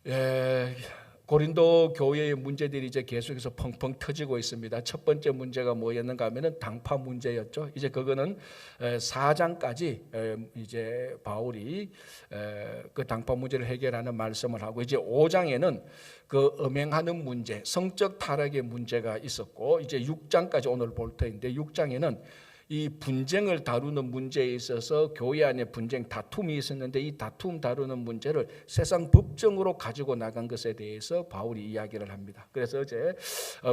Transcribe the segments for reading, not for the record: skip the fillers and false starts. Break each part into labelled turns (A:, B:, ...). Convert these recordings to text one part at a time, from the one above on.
A: 예, 고린도 교회의 문제들이 이제 계속해서 펑펑 터지고 있습니다. 첫 번째 문제가 뭐였는가 하면은 당파 문제였죠. 이제 그거는 4장까지 이제 바울이 그 당파 문제를 해결하는 말씀을 하고, 이제 5장에는 그 음행하는 문제, 성적 타락의 문제가 있었고, 이제 6장까지 오늘 볼 터인데, 6장에는 이 분쟁을 다루는 문제에 있어서 교회 안에 분쟁, 다툼이 있었는데 이 다툼 다루는 문제를 세상 법정으로 가지고 나간 것에 대해서 바울이 이야기를 합니다. 그래서 어제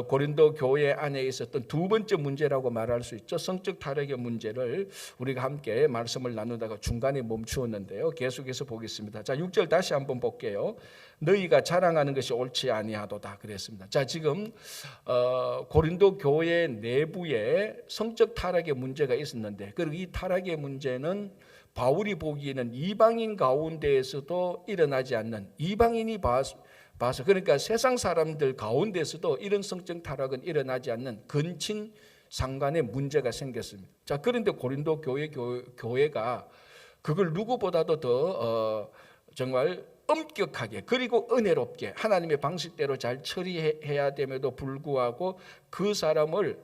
A: 고린도 교회 안에 있었던 두 번째 문제라고 말할 수 있죠. 성적 타락의 문제를 우리가 함께 말씀을 나누다가 중간에 멈추었는데요. 계속해서 보겠습니다. 자, 6절 다시 한번 볼게요. 너희가 자랑하는 것이 옳지 아니하도다 그랬습니다. 자, 지금 고린도 교회 내부에 성적 타락의 문제가 있었는데, 그리고 이 타락의 문제는 바울이 보기에는 이방인 가운데에서도 일어나지 않는, 이방인이 봐서 그러니까 세상 사람들 가운데서도 이런 성적 타락은 일어나지 않는 근친 상간의 문제가 생겼습니다. 자, 그런데 고린도 교회가 그걸 누구보다도 더 정말 엄격하게 그리고 은혜롭게 하나님의 방식대로 잘 처리해야 됨에도 불구하고 그 사람을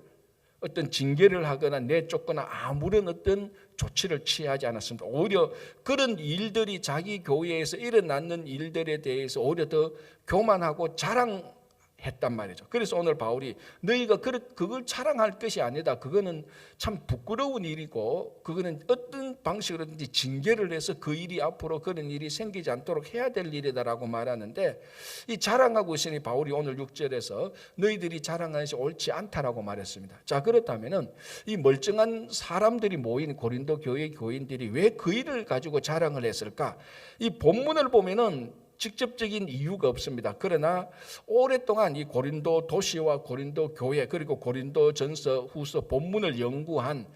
A: 어떤 징계를 하거나 내쫓거나 아무런 어떤 조치를 취하지 않았습니다. 오히려 그런 일들이 자기 교회에서 일어나는 일들에 대해서 오히려 더 교만하고 자랑했단 말이죠. 그래서 오늘 바울이 너희가 그걸 자랑할 것이 아니다. 그거는 참 부끄러운 일이고 그거는 어떤 방식으로든지 징계를 해서 그 일이 앞으로 그런 일이 생기지 않도록 해야 될 일이다라고 말하는데, 이 자랑하고 있으니 바울이 오늘 6절에서 너희들이 자랑하는 것이 옳지 않다라고 말했습니다. 자, 그렇다면은 이 멀쩡한 사람들이 모인 고린도 교회 교인들이 왜 그 일을 가지고 자랑을 했을까? 이 본문을 보면은 직접적인 이유가 없습니다. 그러나 오랫동안 이 고린도 도시와 고린도 교회 그리고 고린도 전서 후서 본문을 연구한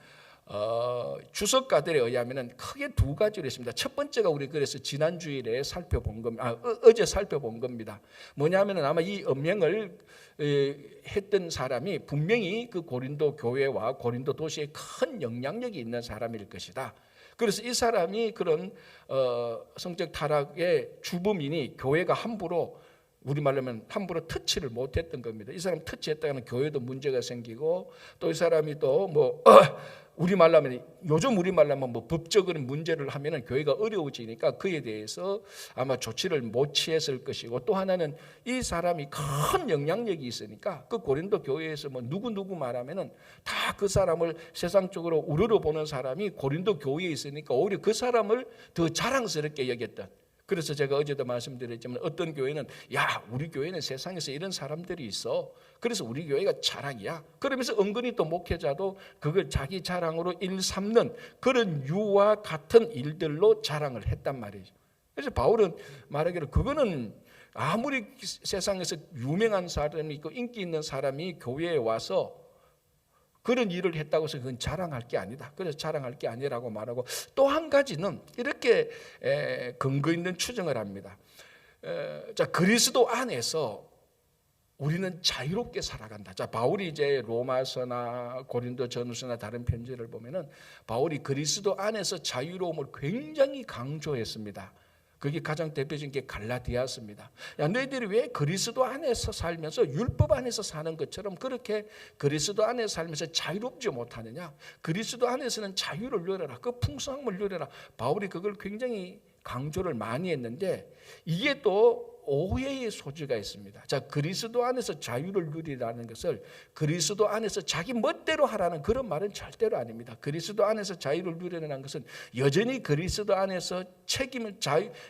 A: 주석가들에 의하면 크게 두 가지로 있습니다. 첫 번째가 우리 그래서 지난 주일에 살펴본 겁니다. 어제 살펴본 겁니다. 뭐냐면은 아마 이 음행을 했던 사람이 분명히 그 고린도 교회와 고린도 도시에 큰 영향력이 있는 사람일 것이다. 그래서 이 사람이 그런 성적 타락의 주범이니 교회가 함부로, 우리말로 하면 함부로 터치를 못했던 겁니다. 이 사람 터치했다가는 교회도 문제가 생기고, 또 이 사람이 또 뭐 우리말로 하면, 요즘 우리말로 하면 뭐 법적인 문제를 하면은 교회가 어려워지니까 그에 대해서 아마 조치를 못 취했을 것이고, 또 하나는 이 사람이 큰 영향력이 있으니까 그 고린도 교회에서 뭐 누구 말하면은 다 그 사람을 세상적으로 우러러 보는 사람이 고린도 교회에 있으니까 오히려 그 사람을 더 자랑스럽게 여겼던. 그래서 제가 어제도 말씀드렸지만 어떤 교회는 야, 우리 교회는 세상에서 이런 사람들이 있어. 그래서 우리 교회가 자랑이야. 그러면서 은근히 또 목회자도 그걸 자기 자랑으로 일삼는 그런 유와 같은 일들로 자랑을 했단 말이죠. 그래서 바울은 말하기를 그거는 아무리 세상에서 유명한 사람이 있고 인기 있는 사람이 교회에 와서 그런 일을 했다고 해서 그건 자랑할 게 아니다. 그래서 자랑할 게 아니라고 말하고, 또 한 가지는 이렇게 근거 있는 추정을 합니다. 자, 그리스도 안에서 우리는 자유롭게 살아간다. 자, 바울이 이제 로마서나 고린도 전후서나 다른 편지를 보면은 바울이 그리스도 안에서 자유로움을 굉장히 강조했습니다. 그게 가장 대표적인 게 갈라디아서입니다. 야, 너희들이 왜 그리스도 안에서 살면서 율법 안에서 사는 것처럼 그렇게 그리스도 안에서 살면서 자유롭지 못하느냐? 그리스도 안에서는 자유를 누려라. 그 풍성함을 누려라. 바울이 그걸 굉장히 강조를 많이 했는데, 이게 또 오해의 소지가 있습니다. 자, 그리스도 안에서 자유를 누리라는 것을 그리스도 안에서 자기 멋대로 하라는 그런 말은 절대로 아닙니다. 그리스도 안에서 자유를 누리라는 것은 여전히 그리스도 안에서 책임을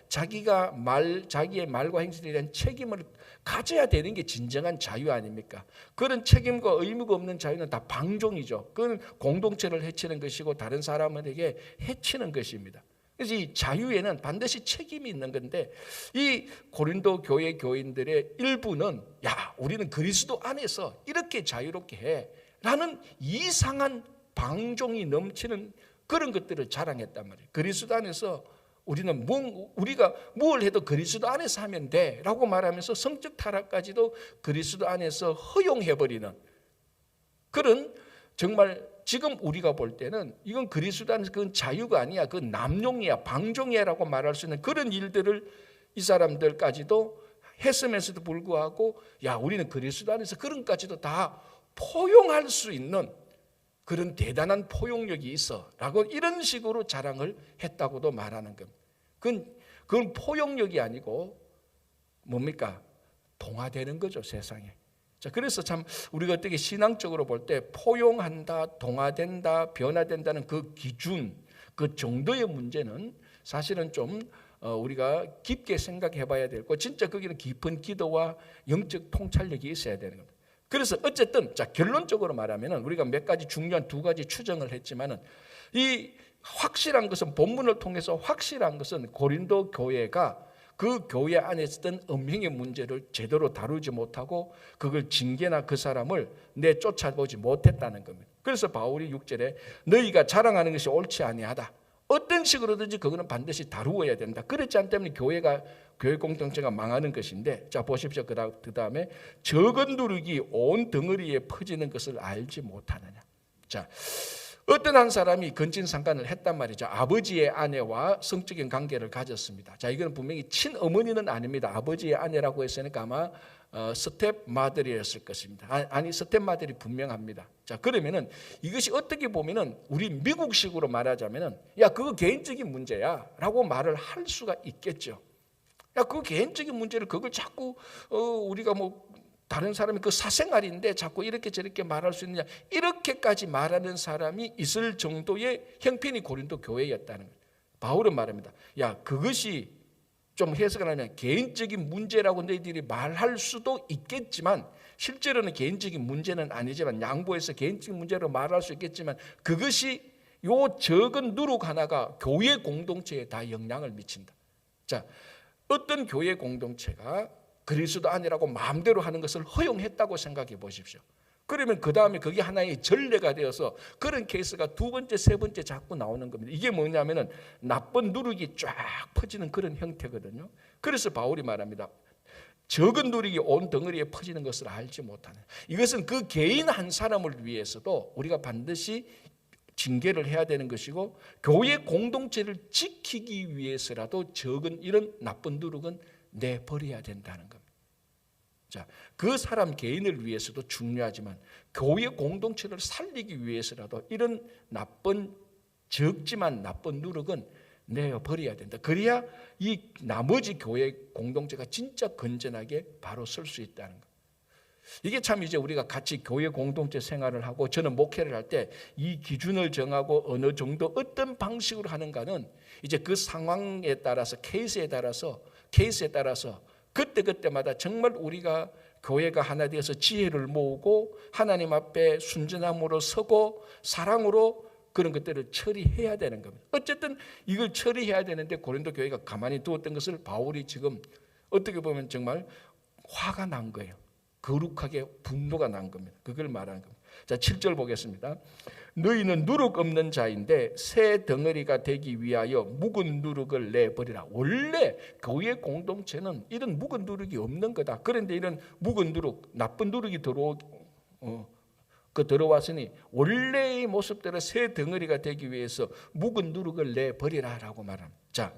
A: 자기의 말과 행실에 대한 책임을 가져야 되는 게 진정한 자유 아닙니까? 그런 책임과 의무가 없는 자유는 다 방종이죠. 그건 공동체를 해치는 것이고 다른 사람에게 해치는 것입니다. 그래서 이 자유에는 반드시 책임이 있는 건데, 이 고린도 교회 교인들의 일부는 야, 우리는 그리스도 안에서 이렇게 자유롭게 해 라는 이상한 방종이 넘치는 그런 것들을 자랑했단 말이에요. 그리스도 안에서 우리가 뭘 해도 그리스도 안에서 하면 돼 라고 말하면서 성적 타락까지도 그리스도 안에서 허용해버리는 그런, 정말 지금 우리가 볼 때는 이건 그리스도 안에서 그건 자유가 아니야, 그건 남용이야, 방종이야라고 말할 수 있는 그런 일들을 이 사람들까지도 했음에도 불구하고 야 우리는 그리스도 안에서 그런 것까지도 다 포용할 수 있는 그런 대단한 포용력이 있어라고 이런 식으로 자랑을 했다고도 말하는 겁니다. 그건 포용력이 아니고 뭡니까? 동화되는 거죠, 세상에. 자, 그래서 참 우리가 어떻게 신앙적으로 볼 때 포용한다, 동화된다, 변화된다는 그 기준, 그 정도의 문제는 사실은 좀 우리가 깊게 생각해 봐야 되고 진짜 거기는 깊은 기도와 영적 통찰력이 있어야 되는 겁니다. 그래서 어쨌든 자 결론적으로 말하면은 우리가 몇 가지 중요한 두 가지 추정을 했지만은 이 확실한 것은 본문을 통해서 확실한 것은 고린도 교회가 그 교회 안에 있었던 음행의 문제를 제대로 다루지 못하고 그걸 징계나 그 사람을 내쫓아보지 못했다는 겁니다. 그래서 바울이 6절에 너희가 자랑하는 것이 옳지 아니하다. 어떤 식으로든지 그거는 반드시 다루어야 된다. 그렇지 않다면 교회 공동체가 망하는 것인데 자 보십시오. 그 다음에 적은 누룩이 온 덩어리에 퍼지는 것을 알지 못하느냐. 자 어떤 한 사람이 건진상간을 했단 말이죠. 아버지의 아내와 성적인 관계를 가졌습니다. 자, 이건 분명히 친어머니는 아닙니다. 아버지의 아내라고 했으니까 아마 스텝마들이었을 것입니다. 아니 스텝마들이 분명합니다. 자, 그러면은 이것이 어떻게 보면은 우리 미국식으로 말하자면은 야 그거 개인적인 문제야라고 말을 할 수가 있겠죠. 야 그 개인적인 문제를 그걸 자꾸 우리가 뭐 다른 사람이 그 사생활인데 자꾸 이렇게 저렇게 말할 수 있느냐 이렇게까지 말하는 사람이 있을 정도의 형편이 고린도 교회였다는 거예요. 바울은 말합니다. 야 그것이 좀 해석을 하면 개인적인 문제라고 너희들이 말할 수도 있겠지만 실제로는 개인적인 문제는 아니지만 양보해서 개인적인 문제로 말할 수 있겠지만 그것이 요 적은 누룩 하나가 교회 공동체에 다 영향을 미친다. 자 어떤 교회 공동체가 그리스도 아니라고 마음대로 하는 것을 허용했다고 생각해 보십시오. 그러면 그 다음에 그게 하나의 전례가 되어서 그런 케이스가 두 번째, 세 번째 자꾸 나오는 겁니다. 이게 뭐냐면은 나쁜 누룩이 쫙 퍼지는 그런 형태거든요. 그래서 바울이 말합니다. 적은 누룩이 온 덩어리에 퍼지는 것을 알지 못하는. 이것은 그 개인 한 사람을 위해서도 우리가 반드시 징계를 해야 되는 것이고 교회 공동체를 지키기 위해서라도 적은 이런 나쁜 누룩은 내버려야 된다는 겁니다. 자, 그 사람 개인을 위해서도 중요하지만 교회 공동체를 살리기 위해서라도 이런 적지만 나쁜 누룩은 내버려야 된다. 그래야 이 나머지 교회 공동체가 진짜 건전하게 바로 설 수 있다는 것. 이게 참 이제 우리가 같이 교회 공동체 생활을 하고 저는 목회를 할 때 이 기준을 정하고 어느 정도 어떤 방식으로 하는가는 이제 그 상황에 따라서 케이스에 따라서 그때마다 정말 우리가 교회가 하나 되어서 지혜를 모으고 하나님 앞에 순전함으로 서고 사랑으로 그런 것들을 처리해야 되는 겁니다. 어쨌든 이걸 처리해야 되는데 고린도 교회가 가만히 두었던 것을 바울이 지금 어떻게 보면 정말 화가 난 거예요. 거룩하게 분노가 난 겁니다. 그걸 말하는 겁니다. 자, 7절 보겠습니다. 너희는 누룩 없는 자인데 새 덩어리가 되기 위하여 묵은 누룩을 내버리라. 원래 교회 공동체는 이런 묵은 누룩이 없는 거다. 그런데 이런 묵은 누룩, 나쁜 누룩이 들어왔으니 원래의 모습대로 새 덩어리가 되기 위해서 묵은 누룩을 내버리라라고 말합니다. 자,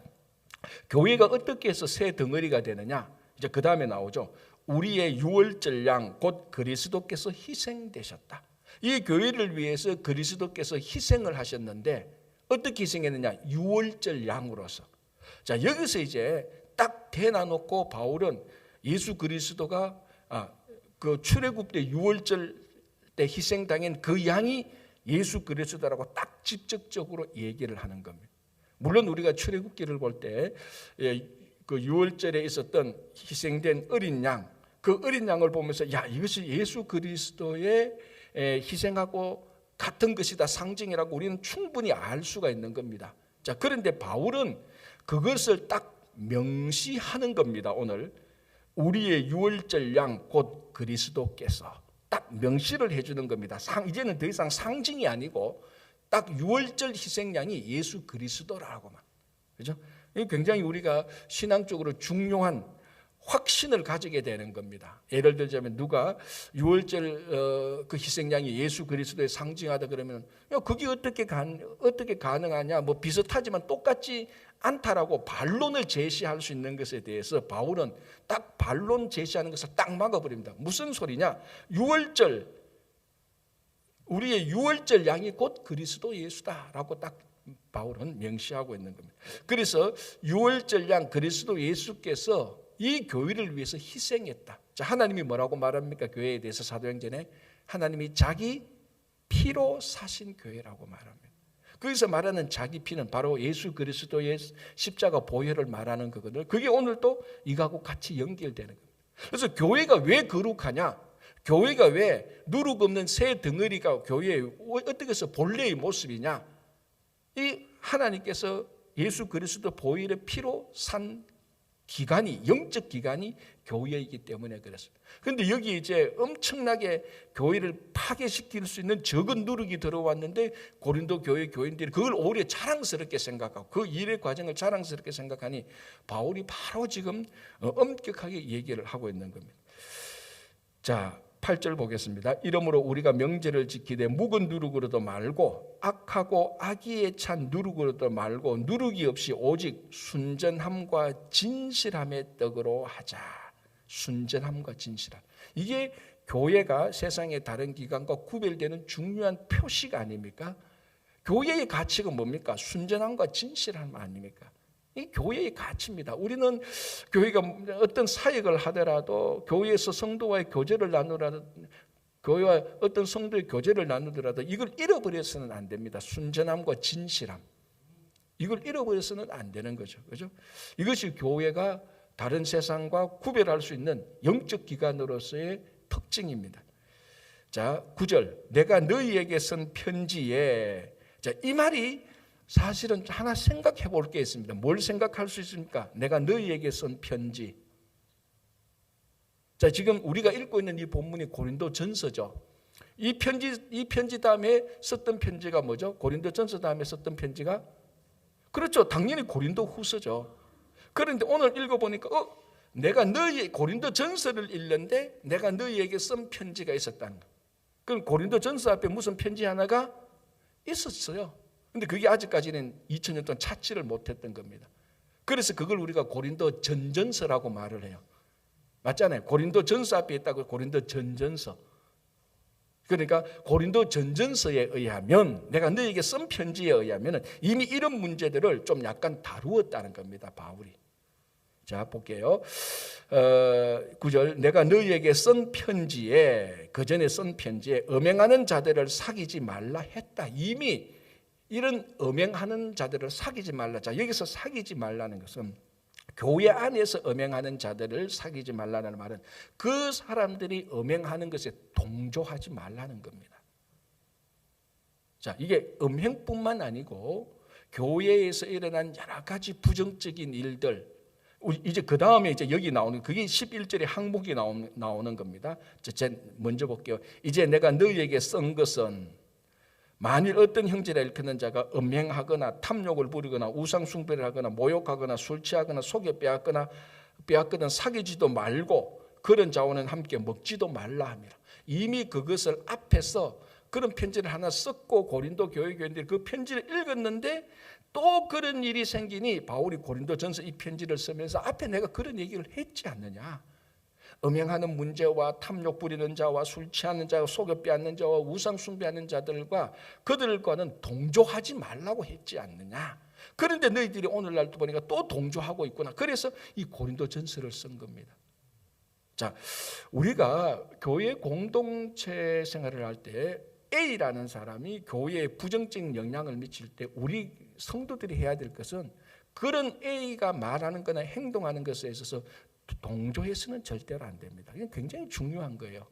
A: 교회가 어떻게 해서 새 덩어리가 되느냐? 이제 그 다음에 나오죠. 우리의 유월절 양 곧 그리스도께서 희생되셨다. 이 교회를 위해서 그리스도께서 희생을 하셨는데 어떻게 희생했느냐? 유월절 양으로서. 자, 여기서 이제 딱 대놔놓고 바울은 예수 그리스도가 그 출애굽 때 유월절 때 희생당한 그 양이 예수 그리스도라고 딱 직접적으로 얘기를 하는 겁니다. 물론 우리가 출애굽기를 볼 때 그 유월절에 있었던 희생된 어린 양, 그 어린 양을 보면서 야 이것이 예수 그리스도의 희생하고 같은 것이다, 상징이라고 우리는 충분히 알 수가 있는 겁니다. 자, 그런데 바울은 그것을 딱 명시하는 겁니다. 오늘 우리의 유월절 양 곧 그리스도께서 딱 명시를 해주는 겁니다. 이제는 더 이상 상징이 아니고 딱 유월절 희생양이 예수 그리스도라고만. 그죠? 이 굉장히 우리가 신앙적으로 중요한 확신을 가지게 되는 겁니다. 예를 들자면 누가 유월절 그 희생양이 예수 그리스도의 상징하다 그러면 그게 어떻게 가능하냐, 뭐 비슷하지만 똑같지 않다라고 반론을 제시할 수 있는 것에 대해서 바울은 딱 반론 제시하는 것을 딱 막아버립니다. 무슨 소리냐? 우리의 유월절 양이 곧 그리스도 예수다라고 딱 바울은 명시하고 있는 겁니다. 그래서 유월절 양 그리스도 예수께서 이 교회를 위해서 희생했다. 자, 하나님이 뭐라고 말합니까? 교회에 대해서 사도행전에 하나님이 자기 피로 사신 교회라고 말합니다. 거기서 말하는 자기 피는 바로 예수 그리스도의 십자가 보혈을 말하는 거거든요. 그게 오늘 또 이거하고 같이 연결되는 겁니다. 그래서 교회가 왜 거룩하냐? 교회가 왜 누룩 없는 새 덩어리가 교회의 어떻게 해서 본래의 모습이냐? 이 하나님께서 예수 그리스도 보혈의 피로 산 기간이, 영적 기간이 교회이기 때문에 그렇습니다. 그런데 여기 이제 엄청나게 교회를 파괴시킬 수 있는 적은 누룩이 들어왔는데 고린도 교회 교인들이 그걸 오히려 자랑스럽게 생각하고 그 일의 과정을 자랑스럽게 생각하니 바울이 바로 지금 엄격하게 얘기를 하고 있는 겁니다. 자, 8절 보겠습니다. 이러므로 우리가 명제를 지키되 묵은 누룩으로도 말고 악하고 악의에 찬 누룩으로도 말고 누룩이 없이 오직 순전함과 진실함의 떡으로 하자. 순전함과 진실함. 이게 교회가 세상의 다른 기관과 구별되는 중요한 표시가 아닙니까? 교회의 가치가 뭡니까? 순전함과 진실함 아닙니까? 이 교회의 가치입니다. 우리는 교회가 어떤 사역을 하더라도 교회에서 성도와의 교제를 나누더라도 교회와 어떤 성도의 교제를 나누더라도 이걸 잃어버려서는 안 됩니다. 순전함과 진실함. 이걸 잃어버려서는 안 되는 거죠. 그죠? 이것이 교회가 다른 세상과 구별할 수 있는 영적 기관으로서의 특징입니다. 자, 9절. 내가 너희에게 쓴 편지에, 자, 이 말이 사실은 하나 생각해 볼 게 있습니다. 뭘 생각할 수 있습니까? 내가 너희에게 쓴 편지. 자, 지금 우리가 읽고 있는 이 본문이 고린도 전서죠. 이 편지 다음에 썼던 편지가 뭐죠? 고린도 전서 다음에 썼던 편지가? 그렇죠. 당연히 고린도 후서죠. 그런데 오늘 읽어보니까, 내가 고린도 전서를 읽는데 내가 너희에게 쓴 편지가 있었다는 거. 그럼 고린도 전서 앞에 무슨 편지 하나가 있었어요. 근데 그게 아직까지는 2000년 동안 찾지를 못했던 겁니다. 그래서 그걸 우리가 고린도 전전서라고 말을 해요. 맞잖아요. 고린도 전서 앞에 있다고 고린도 전전서. 그러니까 고린도 전전서에 의하면 내가 너에게 쓴 편지에 의하면 이미 이런 문제들을 좀 약간 다루었다는 겁니다. 바울이. 자, 볼게요. 9절. 내가 너희에게 쓴 편지에, 그 전에 쓴 편지에 음행하는 자들을 사귀지 말라 했다. 이미 이런 음행하는 자들을 사귀지 말라. 자, 여기서 사귀지 말라는 것은 교회 안에서 음행하는 자들을 사귀지 말라는 말은 그 사람들이 음행하는 것에 동조하지 말라는 겁니다. 자, 이게 음행뿐만 아니고 교회에서 일어난 여러 가지 부정적인 일들, 이제 그 다음에 이제 여기 나오는 그게 11절의 항목이 나오는 겁니다. 먼저 볼게요. 이제 내가 너희에게 쓴 것은 만일 어떤 형제라 일컫는 자가 음행하거나 탐욕을 부리거나 우상숭배를 하거나 모욕하거나 술 취하거나 속여 빼앗거든 사귀지도 말고 그런 자와는 함께 먹지도 말라 합니다. 이미 그것을 앞에서 그런 편지를 하나 썼고 고린도 교회 교인들이 그 편지를 읽었는데 또 그런 일이 생기니 바울이 고린도전서 이 편지를 쓰면서 앞에 내가 그런 얘기를 했지 않느냐. 음행하는 문제와 탐욕 부리는 자와 술 취하는 자와 속여 빼앗는 자와 우상 숭배하는 자들과 그들과는 동조하지 말라고 했지 않느냐. 그런데 너희들이 오늘날 보니까 또 동조하고 있구나. 그래서 이 고린도전서를 쓴 겁니다. 자, 우리가 교회 공동체 생활을 할 때 A라는 사람이 교회에 부정적인 영향을 미칠 때 우리 성도들이 해야 될 것은 그런 A가 말하는 거나 행동하는 것에 있어서 동조해서는 절대로 안 됩니다. 이건 굉장히 중요한 거예요.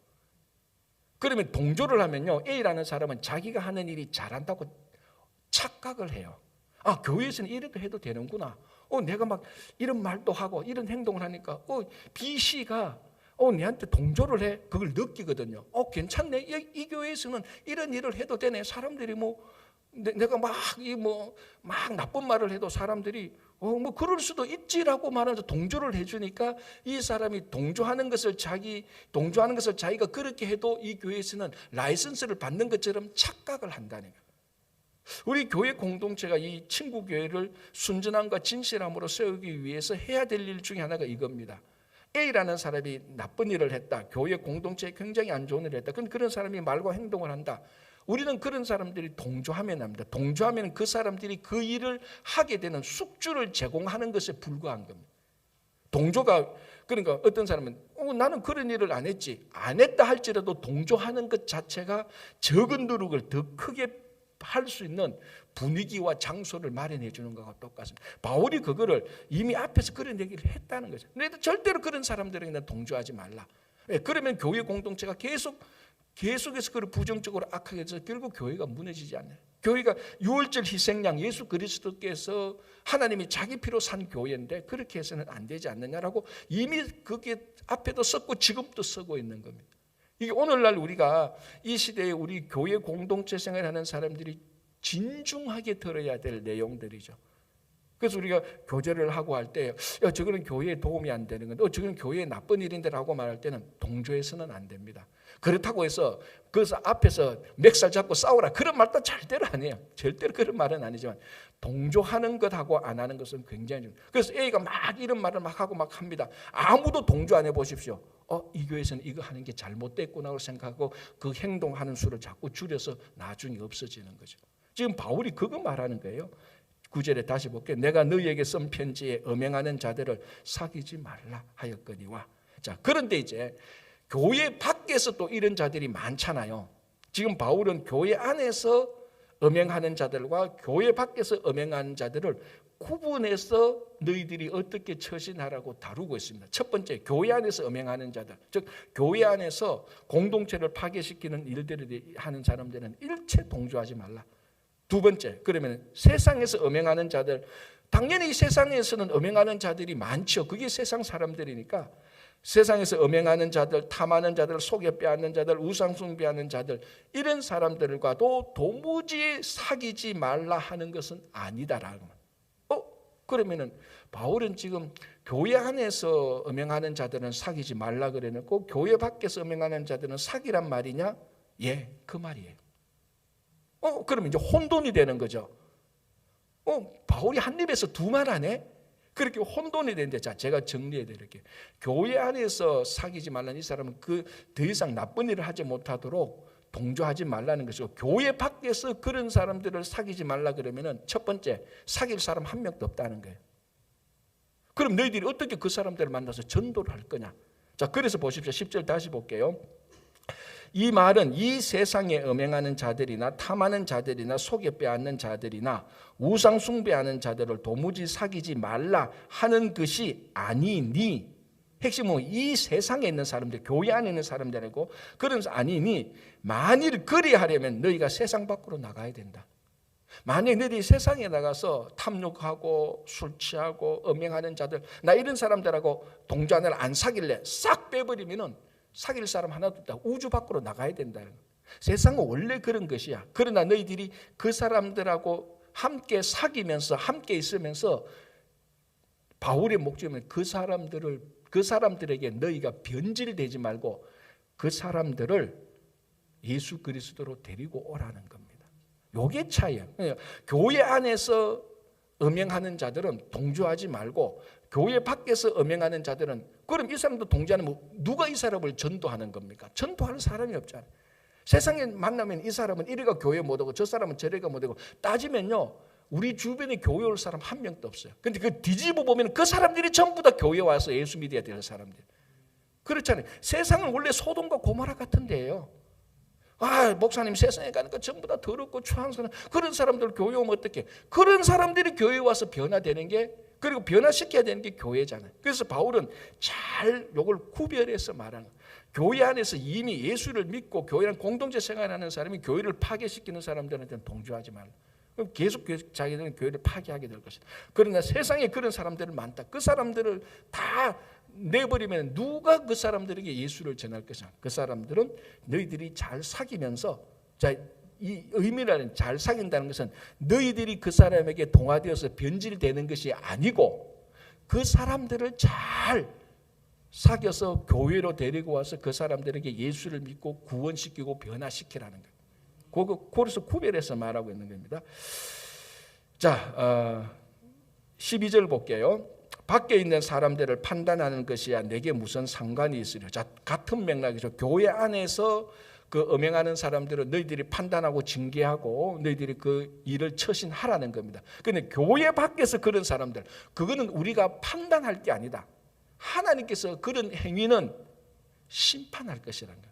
A: 그러면 동조를 하면요, A라는 사람은 자기가 하는 일이 잘한다고 착각을 해요. 아, 교회에서는 이래도 해도 되는구나. 내가 막 이런 말도 하고 이런 행동을 하니까 B, C가 내한테 동조를 해. 그걸 느끼거든요. 괜찮네. 이 교회에서는 이런 일을 해도 되네. 사람들이 내가 막 나쁜 말을 해도 사람들이 뭐 그럴 수도 있지라고 말하면서 동조를 해주니까 이 사람이 동조하는 것을 자기가 그렇게 해도 이 교회에서는 라이선스를 받는 것처럼 착각을 한다는 거예요. 우리 교회 공동체가 이 친구 교회를 순전함과 진실함으로 세우기 위해서 해야 될 일 중에 하나가 이겁니다. A라는 사람이 나쁜 일을 했다. 교회 공동체에 굉장히 안 좋은 일을 했다. 그런 사람이 말과 행동을 한다. 우리는 그런 사람들이 동조하면 합니다. 동조하면 그 사람들이 그 일을 하게 되는 숙주를 제공하는 것에 불과한 겁니다. 동조가 그러니까 어떤 사람은 나는 그런 일을 안 했지. 안 했다 할지라도 동조하는 것 자체가 적은 노력을 더 크게 할 수 있는 분위기와 장소를 마련해 주는 것과 똑같습니다. 바울이 그거를 이미 앞에서 그런 얘기를 했다는 거죠. 그런데 절대로 그런 사람들에게는 동조하지 말라. 그러면 교회 공동체가 계속해서 그걸 부정적으로 악하게 해서 결국 교회가 무너지지 않나요? 교회가 유월절 희생양 예수 그리스도께서 하나님이 자기 피로 산 교회인데 그렇게 해서는 안 되지 않느냐라고 이미 그게 앞에도 썼고 지금도 쓰고 있는 겁니다. 이게 오늘날 우리가 이 시대에 우리 교회 공동체 생활하는 사람들이 진중하게 들어야 될 내용들이죠. 그래서 우리가 교제를 하고 할 때 저거는 교회에 도움이 안 되는 건데 저거는 교회에 나쁜 일인데 라고 말할 때는 동조해서는 안 됩니다. 그렇다고 해서 그래서 앞에서 멱살 잡고 싸우라 그런 말도 절대로 안 해요. 절대로 그런 말은 아니지만 동조하는 것하고 안 하는 것은 굉장히 중요해요. 그래서 A가 막 이런 말을 막 하고 막 합니다. 아무도 동조 안 해보십시오. 이 교회에서는 이거 하는 게 잘못됐구나 생각하고 그 행동하는 수를 자꾸 줄여서 나중에 없어지는 거죠. 지금 바울이 그거 말하는 거예요. 9절에 다시 볼게요. 내가 너희에게 쓴 편지에 음행하는 자들을 사귀지 말라 하였거니와. 자, 그런데 이제 교회 밖에서 또 이런 자들이 많잖아요. 지금 바울은 교회 안에서 음행하는 자들과 교회 밖에서 음행하는 자들을 구분해서 너희들이 어떻게 처신하라고 다루고 있습니다. 첫 번째, 교회 안에서 음행하는 자들, 즉 교회 안에서 공동체를 파괴시키는 일들을 하는 사람들은 일체 동조하지 말라. 두 번째, 그러면 세상에서 음행하는 자들, 당연히 세상에서는 음행하는 자들이 많죠. 그게 세상 사람들이니까 세상에서 음행하는 자들, 탐하는 자들, 속여 빼앗는 자들, 우상 숭배하는 자들, 이런 사람들과도 도무지 사귀지 말라 하는 것은 아니다라는 말. 그러면은 바울은 지금 교회 안에서 음행하는 자들은 사귀지 말라 그래놓고 교회 밖에서 음행하는 자들은 사귀란 말이냐? 예, 그 말이에요. 그러면 이제 혼돈이 되는 거죠. 바울이 한 입에서 두 말 하네? 그렇게 혼돈이 되는데, 자, 제가 정리해 드릴게요. 교회 안에서 사귀지 말라는 이 사람은 더 이상 나쁜 일을 하지 못하도록 동조하지 말라는 것이고, 교회 밖에서 그런 사람들을 사귀지 말라 그러면은 첫 번째, 사귈 사람 한 명도 없다는 거예요. 그럼 너희들이 어떻게 그 사람들을 만나서 전도를 할 거냐? 자, 그래서 보십시오. 10절 다시 볼게요. 이 말은 이 세상에 음행하는 자들이나 탐하는 자들이나 속여 빼앗는 자들이나 우상 숭배하는 자들을 도무지 사귀지 말라 하는 것이 아니니, 핵심은 이 세상에 있는 사람들, 교회 안에 있는 사람들이고 그런 아니니, 만일 그리하려면 너희가 세상 밖으로 나가야 된다. 만약 너희들이 세상에 나가서 탐욕하고 술 취하고 음행하는 자들, 나 이런 사람들하고 동조하는 안 사귈래, 싹 빼버리면은 사귈 사람 하나도 없다. 우주 밖으로 나가야 된다는 거예요. 세상은 원래 그런 것이야. 그러나 너희들이 그 사람들하고 함께 사귀면서 함께 있으면서 바울의 목적은 그 사람들에게 너희가 변질되지 말고 그 사람들을 예수 그리스도로 데리고 오라는 겁니다. 요게 차이예요. 교회 안에서 음행하는 자들은 동조하지 말고 교회 밖에서 음행하는 자들은, 그럼 이 사람도 동조하면 누가 이 사람을 전도하는 겁니까? 전도하는 사람이 없잖아요. 세상에 만나면 이 사람은 이리가 교회 못 오고 저 사람은 저리가 못 오고 따지면요, 우리 주변에 교회 올 사람 한 명도 없어요. 근데 그 뒤집어 보면 그 사람들이 전부 다 교회 와서 예수 믿어야 될 사람들. 그렇잖아요. 세상은 원래 소돔과 고모라 같은 데예요. 목사님 세상에 가니까 전부 다 더럽고 추한 사람, 그런 사람들 교회 오면 어떻게? 그런 사람들이 교회 와서 변화되는 게, 그리고 변화시켜야 되는 게 교회잖아요. 그래서 바울은 잘 이걸 구별해서 말하는 거예요. 교회 안에서 이미 예수를 믿고 교회랑 공동체 생활하는 사람이 교회를 파괴시키는 사람들한테는 동조하지 말라. 그럼 계속 자기들은 교회를 파괴하게 될 것이다. 그러나 세상에 그런 사람들은 많다. 그 사람들을 다 내버리면 누가 그 사람들에게 예수를 전할 것이냐? 그 사람들은 너희들이 잘 사귀면서, 자, 이 의미라는 잘 사귄다는 것은 너희들이 그 사람에게 동화되어서 변질되는 것이 아니고 그 사람들을 잘 사귀어서 교회로 데리고 와서 그 사람들에게 예수를 믿고 구원시키고 변화시키라는 거예요. 그래서 구별해서 말하고 있는 겁니다. 자, 12절 볼게요. 밖에 있는 사람들을 판단하는 것이야 내게 무슨 상관이 있으려. 자, 같은 맥락이죠. 교회 안에서 그 음행하는 사람들은 너희들이 판단하고 징계하고 너희들이 그 일을 처신하라는 겁니다. 그런데 교회 밖에서 그런 사람들, 그거는 우리가 판단할 게 아니다. 하나님께서 그런 행위는 심판할 것이라는 거예요.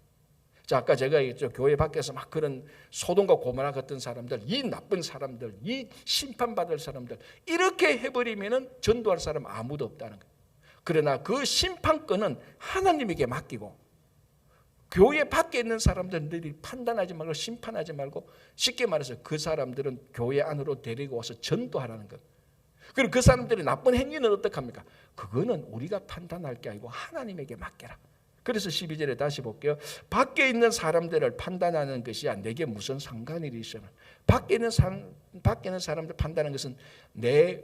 A: 자, 아까 제가 얘기했죠. 교회 밖에서 막 그런 소돔과 고모라 같은 사람들, 이 나쁜 사람들, 이 심판받을 사람들 이렇게 해버리면은 전도할 사람 아무도 없다는 거예요. 그러나 그 심판권은 하나님에게 맡기고 교회 밖에 있는 사람들이 판단하지 말고 심판하지 말고 쉽게 말해서 그 사람들은 교회 안으로 데리고 와서 전도하라는 것. 그리고 그 사람들의 나쁜 행위는 어떡합니까? 그거는 우리가 판단할 게 아니고 하나님에게 맡겨라. 그래서 12절에 다시 볼게요. 밖에 있는 사람들을 판단하는 것이야 내게 무슨 상관이 있으나. 밖에 있는 사람들 판단하는 것은 내가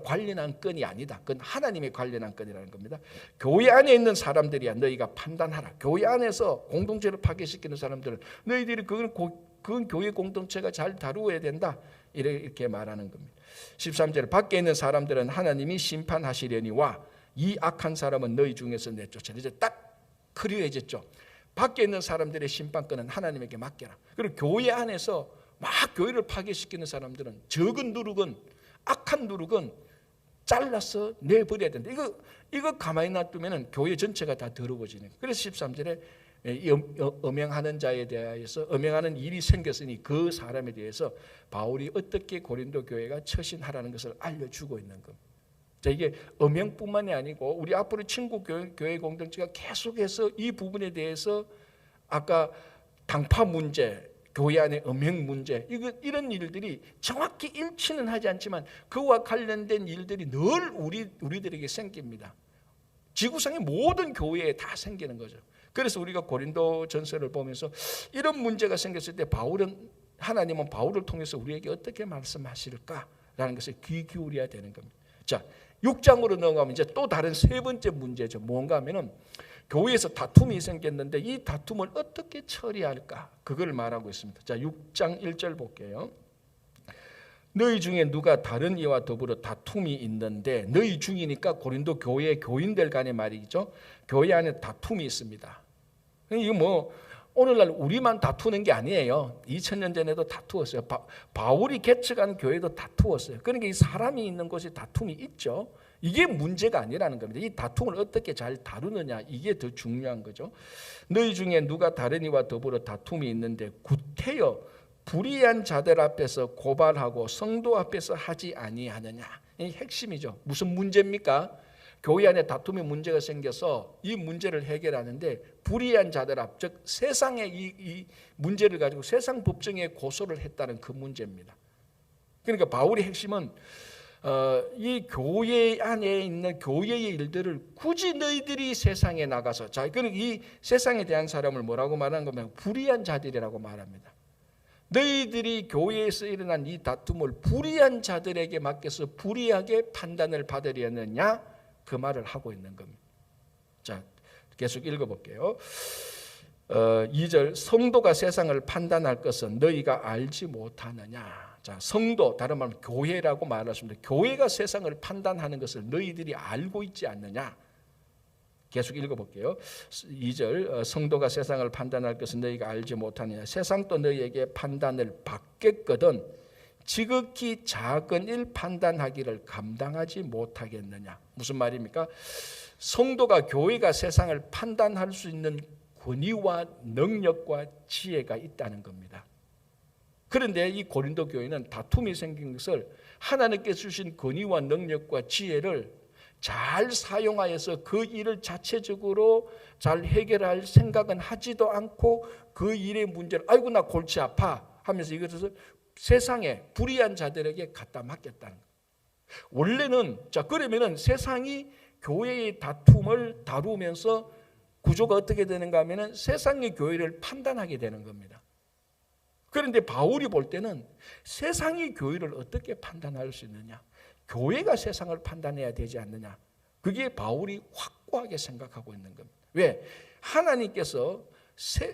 A: 관련한 건이 아니다. 그건 하나님의 관련한 건이라는 겁니다. 교회 안에 있는 사람들이야 너희가 판단하라. 교회 안에서 공동체를 파괴시키는 사람들은 너희들이 그건 교회 공동체가 잘 다루어야 된다. 이렇게 말하는 겁니다. 13절 밖에 있는 사람들은 하나님이 심판하시려니와 이 악한 사람은 너희 중에서 내쫓으라. 이제 딱 클리어해졌죠. 밖에 있는 사람들의 심판권은 하나님에게 맡겨라. 그리고 교회 안에서 막 교회를 파괴시키는 사람들은 적은 누룩은 악한 누룩은 잘라서 내버려야 된다. 이거 가만히 놔두면 교회 전체가 다 더러워지는 거예요. 그래서 13절에 음행하는 자에 대해서 음행하는 일이 생겼으니 그 사람에 대해서 바울이 어떻게 고린도 교회가 처신하라는 것을 알려주고 있는 겁니다. 자, 이게 음행뿐만이 아니고 우리 앞으로 친구 교회 공동체가 계속해서 이 부분에 대해서 아까 당파 문제, 교회 안의 음행 문제 이런 일들이 정확히 일치는 하지 않지만 그와 관련된 일들이 늘 우리들에게 생깁니다. 지구상의 모든 교회에 다 생기는 거죠. 그래서 우리가 고린도 전서를 보면서 이런 문제가 생겼을 때 하나님은 바울을 통해서 우리에게 어떻게 말씀하실까라는 것을 귀 기울여야 되는 겁니다. 자, 6장으로 넘어가면 이제 또 다른 세 번째 문제죠. 뭔가 하면은 교회에서 다툼이 생겼는데 이 다툼을 어떻게 처리할까? 그걸 말하고 있습니다. 자, 6장 1절 볼게요. 너희 중에 누가 다른 이와 더불어 다툼이 있는데 너희 중이니까 고린도 교회 교인들 간의 말이죠. 교회 안에 다툼이 있습니다. 이거 오늘날 우리만 다투는 게 아니에요. 2000년 전에도 다투었어요. 바울이 개척한 교회도 다투었어요. 그러니까 이 사람이 있는 곳에 다툼이 있죠. 이게 문제가 아니라는 겁니다. 이 다툼을 어떻게 잘 다루느냐 이게 더 중요한 거죠. 너희 중에 누가 다른 이와 더불어 다툼이 있는데 구태여 불의한 자들 앞에서 고발하고 성도 앞에서 하지 아니하느냐. 이 핵심이죠. 무슨 문제입니까? 교회 안에 다툼의 문제가 생겨서 이 문제를 해결하는데 불의한 자들 앞, 즉 세상의 이 문제를 가지고 세상 법정에 고소를 했다는 그 문제입니다. 그러니까 바울의 핵심은 이 교회 안에 있는 교회의 일들을 굳이 너희들이 세상에 나가서 그러니까 이 세상에 대한 사람을 뭐라고 말하는 거면 불의한 자들이라고 말합니다. 너희들이 교회에서 일어난 이 다툼을 불의한 자들에게 맡겨서 불의하게 판단을 받으려느냐 그 말을 하고 있는 겁니다. 자, 계속 읽어볼게요. 2절 성도가 세상을 판단할 것은 너희가 알지 못하느냐. 자, 성도 다른 말로 교회라고 말하십니다. 교회가 세상을 판단하는 것을 너희들이 알고 있지 않느냐. 계속 읽어볼게요. 2절 성도가 세상을 판단할 것은 너희가 알지 못하느냐. 세상도 너희에게 판단을 받겠거든 지극히 작은 일 판단하기를 감당하지 못하겠느냐. 무슨 말입니까? 성도가 교회가 세상을 판단할 수 있는 권위와 능력과 지혜가 있다는 겁니다. 그런데 이 고린도 교회는 다툼이 생긴 것을 하나님께 주신 권위와 능력과 지혜를 잘 사용하여서 그 일을 자체적으로 잘 해결할 생각은 하지도 않고 그 일의 문제를 아이고 나 골치 아파 하면서 이것을 세상에 불의한 자들에게 갖다 맡겼다는 거예요. 원래는 그러면은 세상이 교회의 다툼을 다루면서 구조가 어떻게 되는가 하면은 세상의 교회를 판단하게 되는 겁니다. 그런데 바울이 볼 때는 세상이 교회를 어떻게 판단할 수 있느냐? 교회가 세상을 판단해야 되지 않느냐? 그게 바울이 확고하게 생각하고 있는 겁니다. 왜? 하나님께서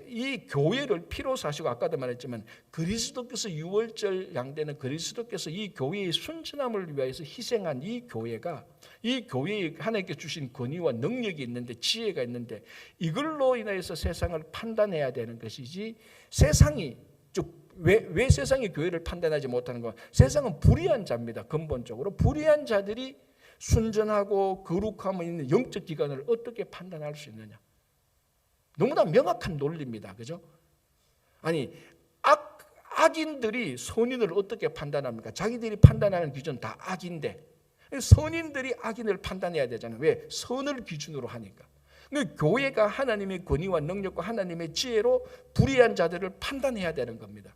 A: 이 교회를 피로 사시고, 아까도 말했지만 그리스도께서 유월절 양대는 그리스도께서 이 교회의 순전함을 위해서 희생한 이 교회가, 이 교회에 하나님께 주신 권위와 능력이 있는데, 지혜가 있는데, 이걸로 인해서 세상을 판단해야 되는 것이지, 세상이 왜 세상이 교회를 판단하지 못하는 거? 세상은 불의한 자입니다. 근본적으로 불의한 자들이 순전하고 거룩함 있는 영적 기관을 어떻게 판단할 수 있느냐? 너무나 명확한 논리입니다. 그죠? 아니, 악인들이 선인을 어떻게 판단합니까? 자기들이 판단하는 기준 다 악인데, 선인들이 악인을 판단해야 되잖아요. 왜? 선을 기준으로 하니까. 교회가 하나님의 권위와 능력과 하나님의 지혜로 불의한 자들을 판단해야 되는 겁니다.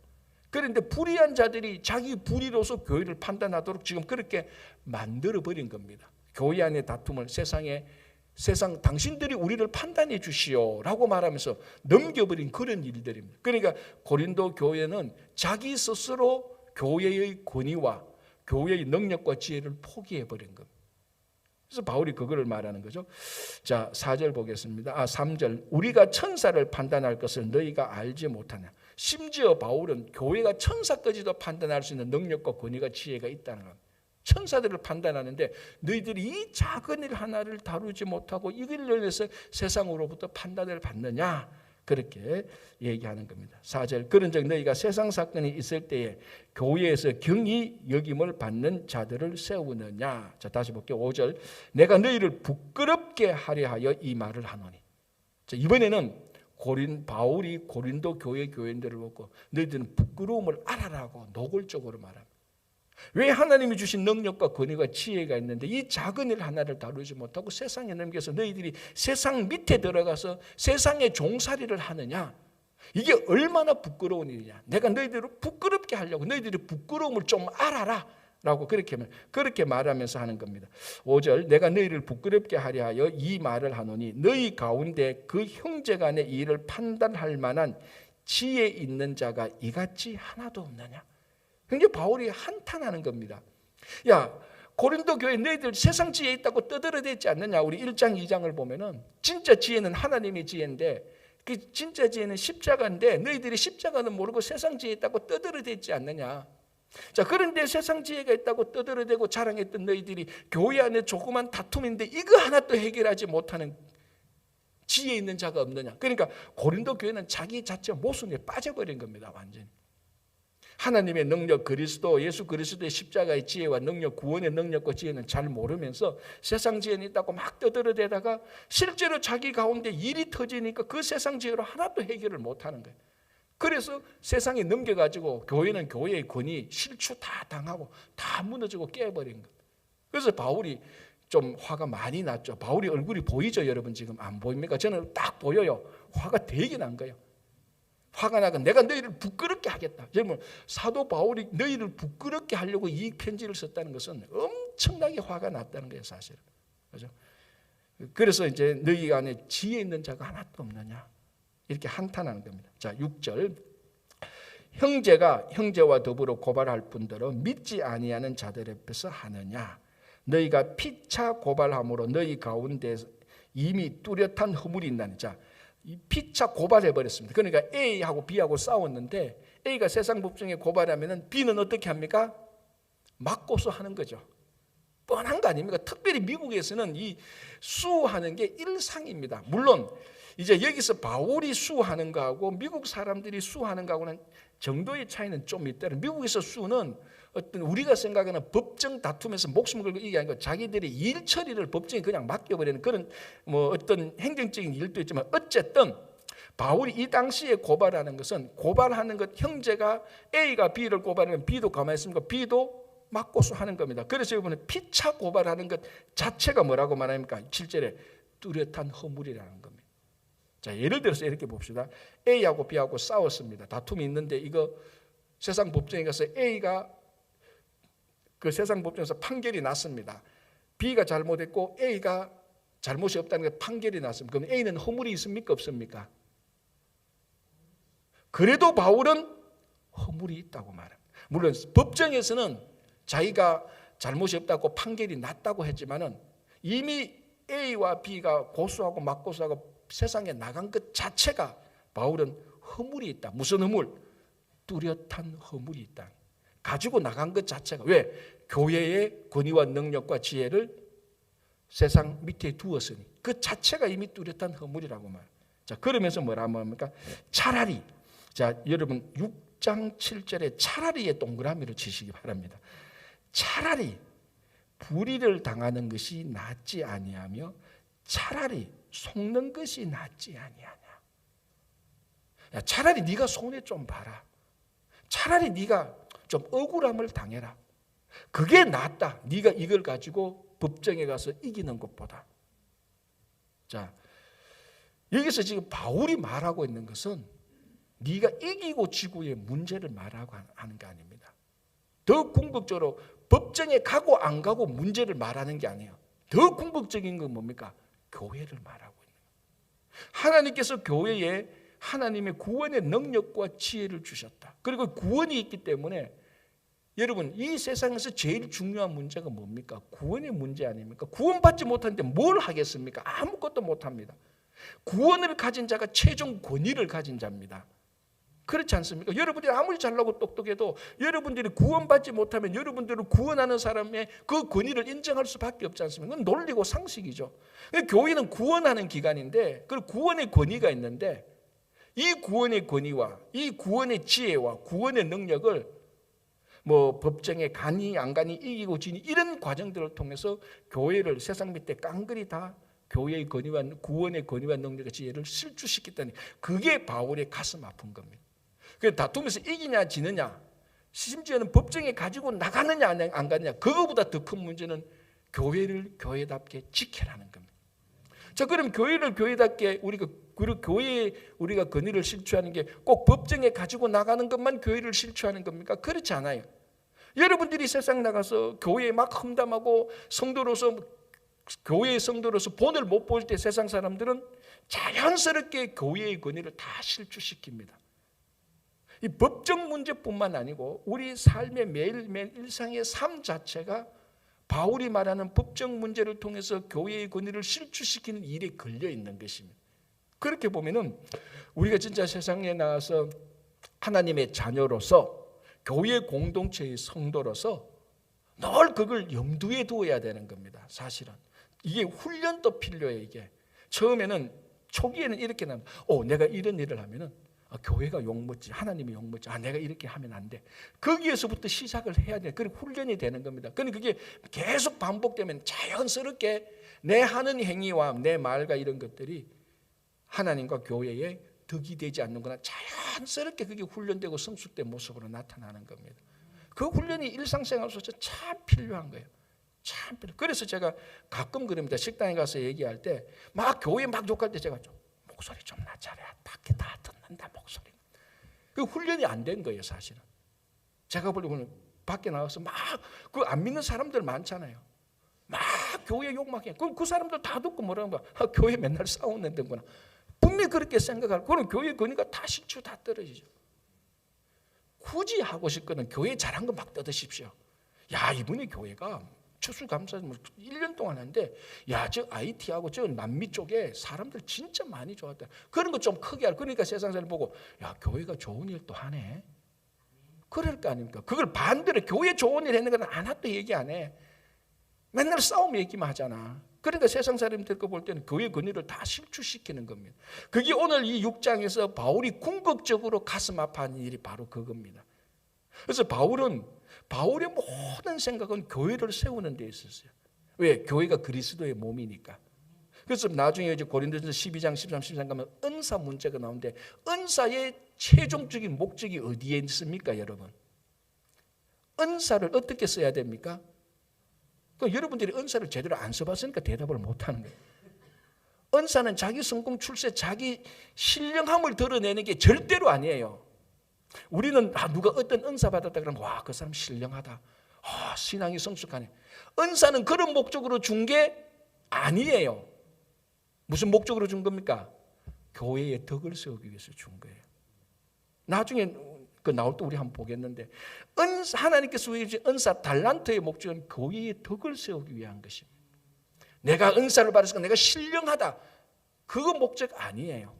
A: 그런데 불의한 자들이 자기 불의로서 교회를 판단하도록 지금 그렇게 만들어버린 겁니다. 교회 안의 다툼을 세상 당신들이 우리를 판단해 주시오라고 말하면서 넘겨버린 그런 일들입니다. 그러니까 고린도 교회는 자기 스스로 교회의 권위와 교회의 능력과 지혜를 포기해버린 겁니다. 그래서 바울이 그거를 말하는 거죠. 자, 4절 보겠습니다. 3절. 우리가 천사를 판단할 것을 너희가 알지 못하냐. 심지어 바울은 교회가 천사까지도 판단할 수 있는 능력과 권위가 지혜가 있다는 겁니다. 천사들을 판단하는데 너희들이 이 작은 일 하나를 다루지 못하고 이걸 위해서 세상으로부터 판단을 받느냐, 그렇게 얘기하는 겁니다. 4절. 그런즉 너희가 세상 사건이 있을 때에 교회에서 경히 여김을 받는 자들을 세우느냐. 자, 다시 볼게요. 5절. 내가 너희를 부끄럽게 하려 하여 이 말을 하노니. 자, 이번에는 바울이 고린도 교인들을 보고 너희들은 부끄러움을 알아라고 노골적으로 말합니다. 왜? 하나님이 주신 능력과 권위가 지혜가 있는데 이 작은 일 하나를 다루지 못하고 세상에 넘겨서 너희들이 세상 밑에 들어가서 세상의 종살이를 하느냐. 이게 얼마나 부끄러운 일이냐. 내가 너희들을 부끄럽게 하려고 너희들이 부끄러움을 좀 알아라 라고 그렇게 말하면서 하는 겁니다. 5절. 내가 너희를 부끄럽게 하려 하여 이 말을 하노니 너희 가운데 그 형제간의 일을 판단할 만한 지혜 있는 자가 이같이 하나도 없느냐. 굉장히 바울이 한탄하는 겁니다. 야, 고린도 교회 너희들 세상 지혜 있다고 떠들어댔지 않느냐. 우리 1장 2장을 보면은 진짜 지혜는 하나님의 지혜인데, 그 진짜 지혜는 십자가인데 너희들이 십자가는 모르고 세상 지혜 있다고 떠들어댔지 않느냐. 자, 그런데 세상 지혜가 있다고 떠들어대고 자랑했던 너희들이 교회 안에 조그만 다툼인데 이거 하나도 해결하지 못하는 지혜 있는 자가 없느냐. 그러니까 고린도 교회는 자기 자체 모순에 빠져버린 겁니다. 완전히. 하나님의 능력, 예수 그리스도의 십자가의 지혜와 능력, 구원의 능력과 지혜는 잘 모르면서 세상 지혜는 있다고 막 떠들어대다가 실제로 자기 가운데 일이 터지니까 그 세상 지혜로 하나도 해결을 못하는 거예요. 그래서 세상에 넘겨가지고 교회는 교회의 권위, 실추 다 당하고 다 무너지고 깨버린 거예요. 그래서 바울이 좀 화가 많이 났죠. 바울이 얼굴이 보이죠, 여러분? 지금 안 보입니까? 저는 딱 보여요. 화가 되게 난 거예요. 화가 나고 내가 너희를 부끄럽게 하겠다. 여러분, 사도 바울이 너희를 부끄럽게 하려고 이 편지를 썼다는 것은 엄청나게 화가 났다는 거예요, 사실은. 그죠? 그래서 이제 너희 안에 지혜 있는 자가 하나도 없느냐, 이렇게 한탄하는 겁니다. 자, 6절. 형제가 형제와 더불어 고발할 뿐더러 믿지 아니하는 자들 앞에서 하느냐. 너희가 피차 고발함으로 너희 가운데 이미 뚜렷한 허물이 있나니. 자, 피차 고발해버렸습니다. 그러니까 A하고 B하고 싸웠는데 A가 세상 법정에 고발하면 B는 어떻게 합니까? 맞고서 하는 거죠. 뻔한 거 아닙니까? 특별히 미국에서는 이 수하는 게 일상입니다. 물론 이제 여기서 바울이 수하는 거하고 미국 사람들이 수하는 거하고는 정도의 차이는 좀 있더라. 미국에서 수는 어떤 우리가 생각하는 법정 다툼에서 목숨 걸고 이게 아니고 자기들이 일 처리를 법정에 그냥 맡겨버리는 그런 뭐 어떤 행정적인 일도 있지만, 어쨌든 바울이 이 당시에 고발하는 것은, 고발하는 것, 형제가 A가 B를 고발하면 B도 가만히 있습니까? B도 맞고서 하는 겁니다. 그래서 이번에 피차 고발하는 것 자체가 뭐라고 말합니까? 7절에 뚜렷한 허물이라는 겁니다. 자, 예를 들어서 이렇게 봅시다. A하고 B하고 싸웠습니다. 다툼이 있는데 이거 세상 법정에 가서 A가 그 세상 법정에서 판결이 났습니다. B가 잘못했고 A가 잘못이 없다는 게 판결이 났습니다. 그럼 A는 허물이 있습니까? 없습니까? 그래도 바울은 허물이 있다고 말합니다. 물론 법정에서는 자기가 잘못이 없다고 판결이 났다고 했지만은 이미 A와 B가 고소하고 맞고소하고 세상에 나간 것 자체가 바울은 허물이 있다. 무슨 허물? 뚜렷한 허물이 있다. 가지고 나간 것 자체가. 왜? 교회의 권위와 능력과 지혜를 세상 밑에 두었으니 그 자체가 이미 뚜렷한 허물이라고 말합니다. 자, 그러면서 뭐라고 합니까? 차라리, 자, 여러분 6장 7절에 차라리의 동그라미를 치시기 바랍니다. 차라리 불의를 당하는 것이 낫지 아니하며 차라리 속는 것이 낫지 아니하냐. 야, 차라리 네가 손해 좀 봐라. 차라리 네가 좀 억울함을 당해라. 그게 낫다. 네가 이걸 가지고 법정에 가서 이기는 것보다. 자, 여기서 지금 바울이 말하고 있는 것은 네가 이기고 지고의 문제를 말하고 하는 게 아닙니다. 더 궁극적으로 법정에 가고 안 가고 문제를 말하는 게 아니에요. 더 궁극적인 건 뭡니까? 교회를 말하고 있는 거예요. 하나님께서 교회에 하나님의 구원의 능력과 지혜를 주셨다. 그리고 구원이 있기 때문에 여러분 이 세상에서 제일 중요한 문제가 뭡니까? 구원의 문제 아닙니까? 구원받지 못하는데 뭘 하겠습니까? 아무것도 못합니다. 구원을 가진 자가 최종 권위를 가진 자입니다. 그렇지 않습니까? 여러분들이 아무리 잘나고 똑똑해도 여러분들이 구원받지 못하면 여러분들을 구원하는 사람의 그 권위를 인정할 수밖에 없지 않습니까? 그건 논리고 상식이죠. 교회는 구원하는 기관인데 그 구원의 권위가 있는데 이 구원의 권위와 이 구원의 지혜와 구원의 능력을 뭐 법정에 가니 안 가니 이기고 지니 이런 과정들을 통해서 교회를 세상 밑에 깡그리 다 교회의 권위와 구원의 권위와 능력과 지혜를 실추시켰다니 그게 바울의 가슴 아픈 겁니다. 그 다투면서 이기냐 지느냐 심지어는 법정에 가지고 나가느냐 안 가느냐 그거보다 더 큰 문제는 교회를 교회답게 지켜라는 겁니다. 자, 그럼 교회를 교회답게 우리가 교회에 우리가 권위를 실추하는 게 꼭 법정에 가지고 나가는 것만 교회를 실추하는 겁니까? 그렇지 않아요. 여러분들이 세상 나가서 교회에 막 험담하고 성도로서 교회의 성도로서 본을 못 볼 때 세상 사람들은 자연스럽게 교회의 권위를 다 실추시킵니다. 이 법정 문제뿐만 아니고 우리 삶의 매일매일 일상의 삶 자체가 바울이 말하는 법정 문제를 통해서 교회의 권위를 실추시키는 일에 걸려 있는 것입니다. 그렇게 보면은 우리가 진짜 세상에 나와서 하나님의 자녀로서 교회 공동체의 성도로서 늘 그걸 염두에 두어야 되는 겁니다. 사실은 이게 훈련도 필요해요. 이게 처음에는 초기에는 이렇게 나면 내가 이런 일을 하면은 교회가 욕먹지 하나님이 욕먹지 내가 이렇게 하면 안 돼. 거기에서부터 시작을 해야 돼. 그리고 훈련이 되는 겁니다. 그런데 그게 계속 반복되면 자연스럽게 내 하는 행위와 내 말과 이런 것들이 하나님과 교회에 덕이 되지 않는구나. 자연스럽게 그게 훈련되고 성숙된 모습으로 나타나는 겁니다. 그 훈련이 일상생활 속에서 참 필요한 거예요. 참 필요. 그래서 제가 가끔 그럽니다. 식당에 가서 얘기할 때 막 교회 막 욕할 때 제가 좀 목소리 좀 낮춰라. 밖에 다 듣는다 목소리. 그 훈련이 안 된 거예요, 사실은. 제가 보려고는 밖에 나와서 막 그 안 믿는 사람들 많잖아요. 막 교회 욕 막 해. 그럼 그 사람들 다 듣고 뭐라는 거야? 교회 맨날 싸우는 데구나. 분명히 그렇게 생각하고 그럼 교회 권위가 다 실추 다 떨어지죠. 굳이 하고 싶거든 교회 잘한 거 막 떠드십시오. 야, 이분이 교회가 추수감사절 1년 동안 하는데 저 IT하고 저 남미 쪽에 사람들 진짜 많이 좋았다. 그런 거 좀 크게 할. 그러니까 세상 사람 보고 교회가 좋은 일 또 하네. 그럴 거 아닙니까? 그걸 반대로 교회 좋은 일 했는 건 하나도 얘기 안 해. 맨날 싸움 얘기만 하잖아. 그러니까 세상 사람들 거 볼 때는 교회 권위를 다 실추시키는 겁니다. 그게 오늘 이 6장에서 바울이 궁극적으로 가슴 아파하는 일이 바로 그겁니다. 그래서 바울의 모든 생각은 교회를 세우는 데 있었어요. 왜? 교회가 그리스도의 몸이니까. 그래서 나중에 이제 고린도전서 12장 13, 14장 가면 은사 문제가 나오는데 은사의 최종적인 목적이 어디에 있습니까, 여러분? 은사를 어떻게 써야 됩니까? 그러니까 여러분들이 은사를 제대로 안 써봤으니까 대답을 못하는 거예요. 은사는 자기 성공 출세, 자기 신령함을 드러내는 게 절대로 아니에요. 우리는 누가 어떤 은사 받았다 그러면 와, 그 사람 신령하다. 신앙이 성숙하네. 은사는 그런 목적으로 준 게 아니에요. 무슨 목적으로 준 겁니까? 교회의 덕을 세우기 위해서 준 거예요. 나중에 그 나올 때 우리 한번 보겠는데, 하나님께서 주신 은사 달란트의 목적은 교회의 덕을 세우기 위한 것입니다. 내가 은사를 받았으니까 내가 신령하다, 그거 목적 아니에요.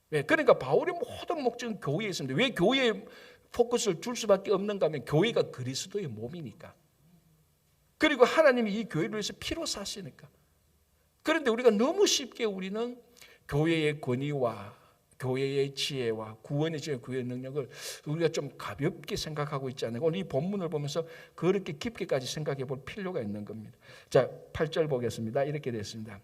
A: 왜? 그러니까 바울의 모든 목적은 교회에 있습니다. 왜 교회에 포커스를 줄 수밖에 없는가 하면 교회가 그리스도의 몸이니까. 그리고 하나님이 이 교회를 위해서 피로 사시니까. 그런데 우리가 너무 쉽게 우리는 교회의 권위와 교회의 지혜와 구원의 지혜, 구원의 능력을 우리가 좀 가볍게 생각하고 있지 않나요? 오늘 이 본문을 보면서 그렇게 깊게까지 생각해 볼 필요가 있는 겁니다. 자, 8절 보겠습니다. 이렇게 됐습니다.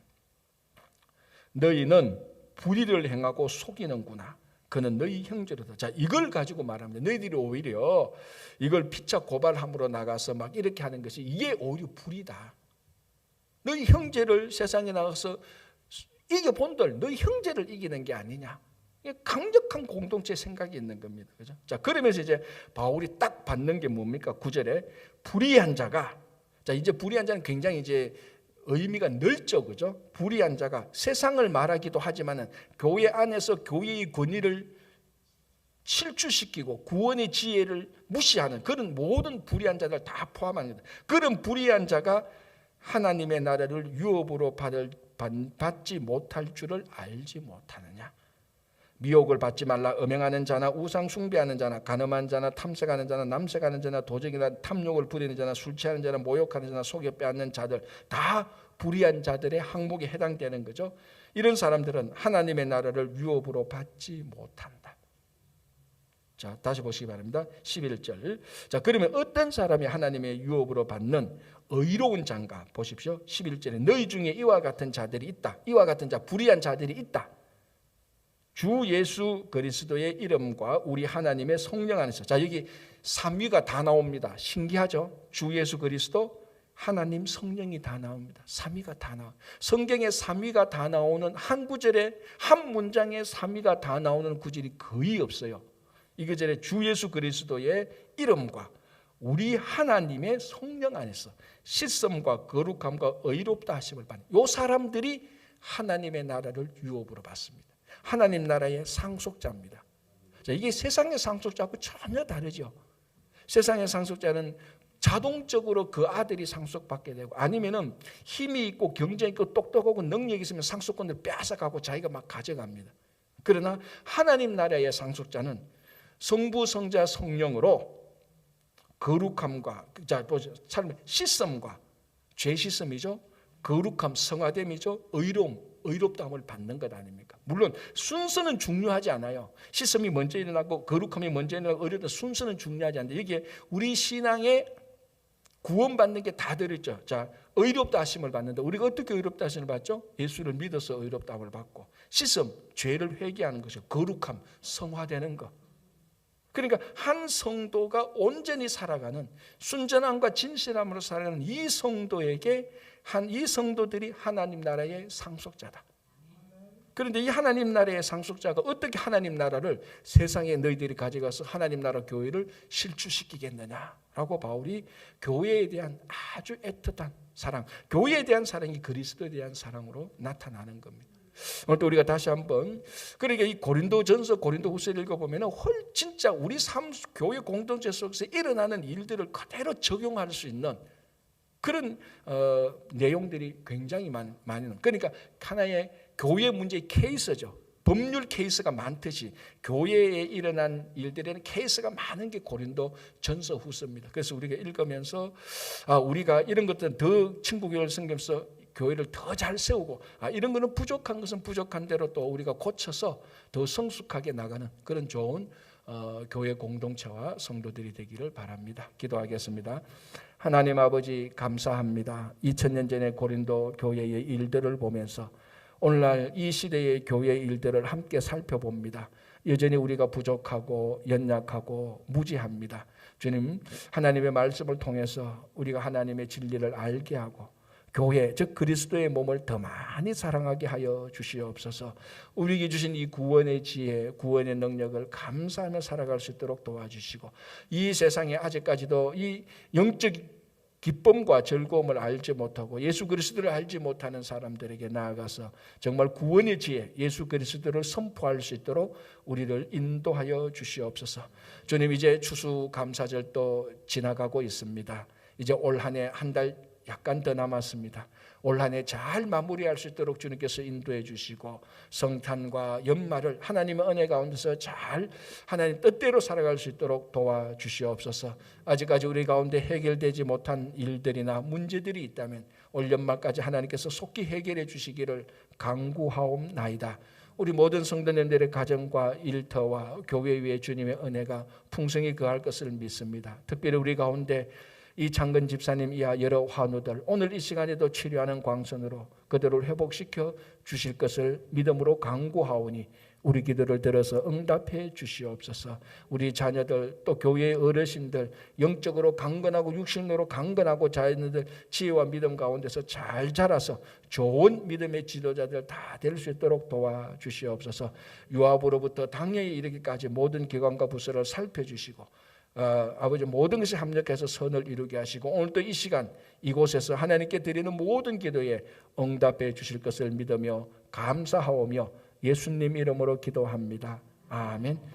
A: 너희는 불의를 행하고 속이는구나. 그는 너희 형제로다. 자, 이걸 가지고 말합니다. 너희들이 오히려 이걸 피차 고발함으로 나가서 막 이렇게 하는 것이, 이게 오히려 불의다. 너희 형제를 세상에 나가서 이겨본들 너희 형제를 이기는 게 아니냐. 강력한 공동체 생각이 있는 겁니다. 그죠? 자, 그러면서 이제 바울이 딱 받는 게 뭡니까? 9절에 불의한 자가, 자, 이제 불의한 자는 굉장히 이제 의미가 넓죠. 그죠? 불의한 자가 세상을 말하기도 하지만은 교회 안에서 교회의 권위를 실추시키고 구원의 지혜를 무시하는 그런 모든 불의한 자들 다 포함합니다. 그런 불의한 자가 하나님의 나라를 유업으로 받지 못할 줄을 알지 못하느냐. 미혹을 받지 말라. 음행하는 자나 우상 숭배하는 자나 간음한 자나 탐색하는 자나 남색하는 자나 도적이나 탐욕을 부리는 자나 술 취하는 자나 모욕하는 자나 속여 빼앗는 자들 다 불의한 자들의 항목에 해당되는 거죠. 이런 사람들은 하나님의 나라를 유업으로 받지 못한다. 자, 다시 보시기 바랍니다. 11절. 자, 그러면 어떤 사람이 하나님의 유업으로 받는 의로운 자인가 보십시오. 11절에 너희 중에 이와 같은 자들이 있다. 이와 같은 자, 불의한 자들이 있다. 주 예수 그리스도의 이름과 우리 하나님의 성령 안에서. 자, 여기 삼위가 다 나옵니다. 신기하죠? 주 예수 그리스도, 하나님, 성령이 다 나옵니다. 삼위가 다 나와. 성경에 삼위가 다 나오는 한 구절에, 한 문장에 삼위가 다 나오는 구절이 거의 없어요. 이 구절에 주 예수 그리스도의 이름과 우리 하나님의 성령 안에서 씻음과 거룩함과 의롭다 하심을 받는 이 사람들이 하나님의 나라를 유업으로 받습니다. 하나님 나라의 상속자입니다. 자, 이게 세상의 상속자하고 전혀 다르죠. 세상의 상속자는 자동적으로 그 아들이 상속받게 되고, 아니면은 힘이 있고 경쟁 있고 똑똑하고 능력이 있으면 상속권을 빼앗아가고 자기가 막 가져갑니다. 그러나 하나님 나라의 상속자는 성부, 성자, 성령으로 거룩함과, 자, 참 씻음과, 죄 씻음이죠. 거룩함, 성화됨이죠. 의롭다함을 받는 것 아닙니까? 물론 순서는 중요하지 않아요. 씻음이 먼저 일어나고 거룩함이 먼저 일어나고 의롭다, 순서는 중요하지 않는데, 여기에 우리 신앙에 구원받는 게 다 들어있죠. 자, 의롭다 하심을 받는데 우리가 어떻게 의롭다 하심을 받죠? 예수를 믿어서 의롭다함을 받고, 씻음, 죄를 회개하는 것이고, 거룩함, 성화되는 것. 그러니까 한 성도가 온전히 살아가는, 순전함과 진실함으로 살아가는 이 성도에게 이 성도들이 하나님 나라의 상속자다. 그런데 이 하나님 나라의 상속자가 어떻게 하나님 나라를 세상에 너희들이 가져가서 하나님 나라 교회를 실추시키겠느냐라고 바울이 교회에 대한 아주 애틋한 사랑, 교회에 대한 사랑이 그리스도에 대한 사랑으로 나타나는 겁니다. 오늘 또 우리가 다시 한번, 그러니까 이 고린도전서, 고린도후서를 읽어보면 진짜 우리 삶, 교회 공동체 속에서 일어나는 일들을 그대로 적용할 수 있는 그런 내용들이 굉장히 많이. 그러니까 하나의 교회 문제의 케이스죠. 법률 케이스가 많듯이 교회에 일어난 일들에는 케이스가 많은 게 고린도 전서 후서입니다. 그래서 우리가 읽으면서 우리가 이런 것들은 더 친구교회를 섬기면서 교회를 더 잘 세우고, 이런 거는 부족한 것은 부족한 대로 또 우리가 고쳐서 더 성숙하게 나가는 그런 좋은 교회 공동체와 성도들이 되기를 바랍니다. 기도하겠습니다. 하나님 아버지, 감사합니다. 2000년 전의 고린도 교회의 일들을 보면서 오늘날 이 시대의 교회의 일들을 함께 살펴봅니다. 여전히 우리가 부족하고 연약하고 무지합니다. 주님, 하나님의 말씀을 통해서 우리가 하나님의 진리를 알게 하고 교회, 즉 그리스도의 몸을 더 많이 사랑하게 하여 주시옵소서. 우리에게 주신 이 구원의 지혜, 구원의 능력을 감사하며 살아갈 수 있도록 도와주시고, 이 세상에 아직까지도 이 영적 기쁨과 즐거움을 알지 못하고 예수 그리스도를 알지 못하는 사람들에게 나아가서 정말 구원의 지혜 예수 그리스도를 선포할 수 있도록 우리를 인도하여 주시옵소서. 주님, 이제 추수감사절도 지나가고 있습니다. 이제 올 한 해 한 달 약간 더 남았습니다. 올 한 해 잘 마무리할 수 있도록 주님께서 인도해 주시고 성탄과 연말을 하나님의 은혜 가운데서 잘 하나님 뜻대로 살아갈 수 있도록 도와주시옵소서. 아직까지 우리 가운데 해결되지 못한 일들이나 문제들이 있다면 올 연말까지 하나님께서 속히 해결해 주시기를 간구하옵나이다. 우리 모든 성도님들의 가정과 일터와 교회 위에 주님의 은혜가 풍성히 거할 것을 믿습니다. 특별히 우리 가운데 이 장근 집사님 이하 여러 환우들 오늘 이 시간에도 치료하는 광선으로 그들을 회복시켜 주실 것을 믿음으로 간구하오니 우리 기도를 들어서 응답해 주시옵소서. 우리 자녀들 또 교회의 어르신들 영적으로 강건하고 육신으로 강건하고 자녀들 지혜와 믿음 가운데서 잘 자라서 좋은 믿음의 지도자들 다 될 수 있도록 도와주시옵소서. 유아부로부터 당뇨에 이르기까지 모든 기관과 부서를 살펴주시고 아버지 모든 것이 합력해서 선을 이루게 하시고 오늘 또 이 시간 이곳에서 하나님께 드리는 모든 기도에 응답해 주실 것을 믿으며 감사하오며 예수님 이름으로 기도합니다. 아멘.